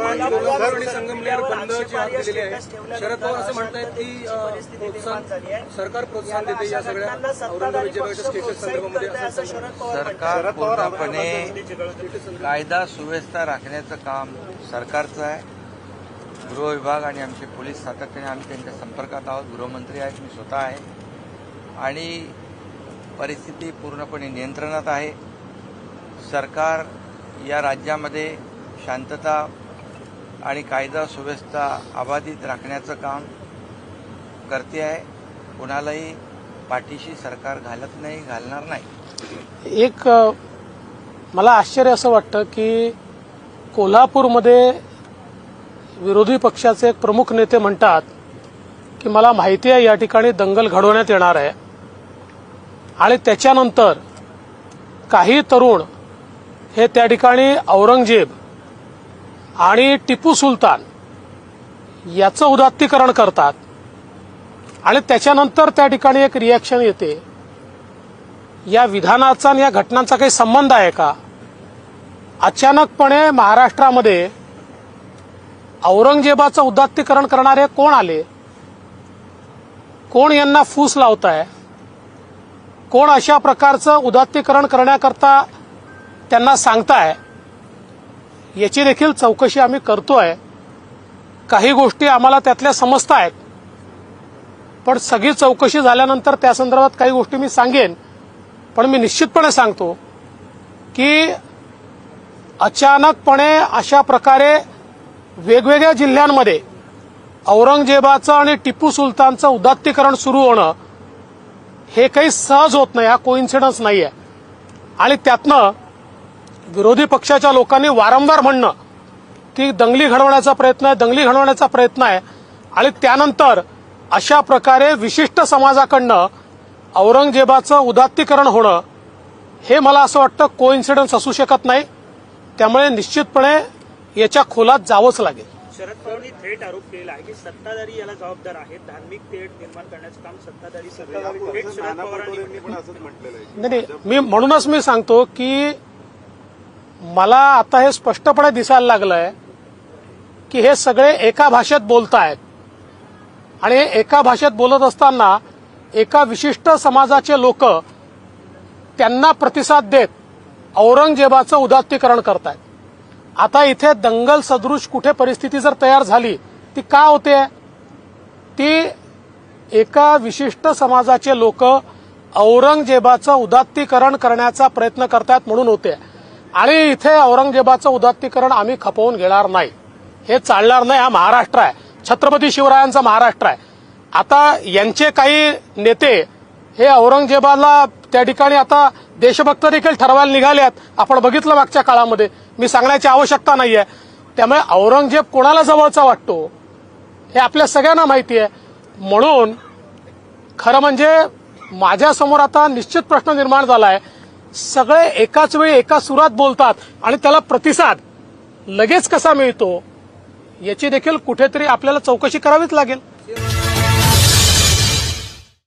संगमनेर बंदची हाक दिलेली आहे. शरद पवार असं म्हणतायत की सरकार प्रोत्साहन देते या सगळ्या औरंगाबाद स्टेटस संदर्भामध्ये. सरकार पूर्णपणे कायदा सुव्यवस्था राखण्याचं काम सरकारचं आहे. गृह विभाग आणि आमचे पोलीस सातत्याने आम्ही त्यांच्या संपर्कात आहोत. गृहमंत्री आहेत, मी स्वतः आहे आणि परिस्थिती पूर्णपणे नियंत्रणात आहे. सरकार या राज्यामध्ये शांतता आणि कायदा सुव्यवस्था अबाधित राखण्याचं काम करते आहे. कुणालाही पाठीशी सरकार घालत नाही, घालणार नाही. एक मला आश्चर्य असं वाटतं की कोल्हापूरमध्ये विरोधी पक्षाचे एक प्रमुख नेते म्हणतात की मला माहिती आहे या ठिकाणी दंगल घडवण्यात येणार आहे आणि त्याच्यानंतर काही तरुण हे त्या ठिकाणी औरंगजेब आणि टिपू सुलतान याचं उदात्तीकरण करतात आणि त्याच्यानंतर त्या ठिकाणी एक रिॲक्शन येते. या विधानाचा आणि या घटनांचा काही संबंध आहे का? अचानकपणे महाराष्ट्रामध्ये औरंगजेबाचं उदात्तीकरण करणारे कोण आले? कोण यांना फूस लावताय? कोण अशा प्रकारचं उदात्तीकरण करण्याकरता त्यांना सांगताय? याची देखील चौकशी आम्ही करतोय. काही गोष्टी आम्हाला त्यातल्या समजत आहेत, पण सगळी चौकशी झाल्यानंतर त्या संदर्भात काही गोष्टी मी सांगेन. पण मी निश्चितपणे सांगतो की अचानकपणे अशा प्रकारे वेगवेगळ्या जिल्ह्यांमध्ये औरंगजेबाचं आणि टिपू सुलतानचं उदात्तीकरण सुरू होणं हे काही सहज होत नाही. हा कोइन्सिडन्स नाहीये. आणि त्यातनं विरोधी पक्षाच्या लोकांनी वारंवार म्हणणं की दंगली घडवण्याचा प्रयत्न आहे, दंगली घडवण्याचा प्रयत्न आहे आणि त्यानंतर अशा प्रकारे विशिष्ट समाजाकडनं औरंगजेबाचं उदात्तीकरण होणं हे मला असं वाटतं कोइन्सिडन्स असू शकत नाही. त्यामुळे निश्चितपणे याच्या खोलात जावंच लागेल. शरद पवारांनी थेट आरोप केला आहे की सत्ताधारी याला जबाबदार आहेत. धार्मिक तेढ निर्माण करण्याचं काम सत्ताधारी शरद पवारांनी नाही, मी म्हणूनच मी सांगतो की मला आता हे स्पष्टपणे दिसायला लागलंय की हे सगळे एका भाषेत बोलतायत आणि एका भाषेत बोलत असताना एका विशिष्ट समाजाचे लोक त्यांना प्रतिसाद देत औरंगजेबाचं उदात्तीकरण करतायत. आता इथे दंगल सदृश कुठे परिस्थिती जर तयार झाली ती का होते? ती एका विशिष्ट समाजाचे लोक औरंगजेबाचं उदात्तीकरण करण्याचा प्रयत्न करतायत म्हणून होते. आणि इथे औरंगजेबाचं उदात्तीकरण आम्ही खपवून घेणार नाही. हे चालणार नाही. हा महाराष्ट्र आहे, छत्रपती शिवरायांचा महाराष्ट्र आहे. आता यांचे काही नेते हे औरंगजेबाला त्या ठिकाणी आता देशभक्त देखील ठरवायला निघाले आहेत. आपण बघितलं मागच्या काळामध्ये. मी सांगण्याची आवश्यकता नाहीये. त्यामुळे औरंगजेब कोणाला जवळचा वाटतो हे आपल्या सगळ्यांना माहिती आहे. म्हणून खरं म्हणजे माझ्यासमोर आता निश्चित प्रश्न निर्माण झालाय. सगळे एकाच वेळी एका सुरात बोलतात आणि त्याला प्रतिसाद लगेच कसा मिळतो याची देखील कुठेतरी आपल्याला चौकशी करावीच लागेल.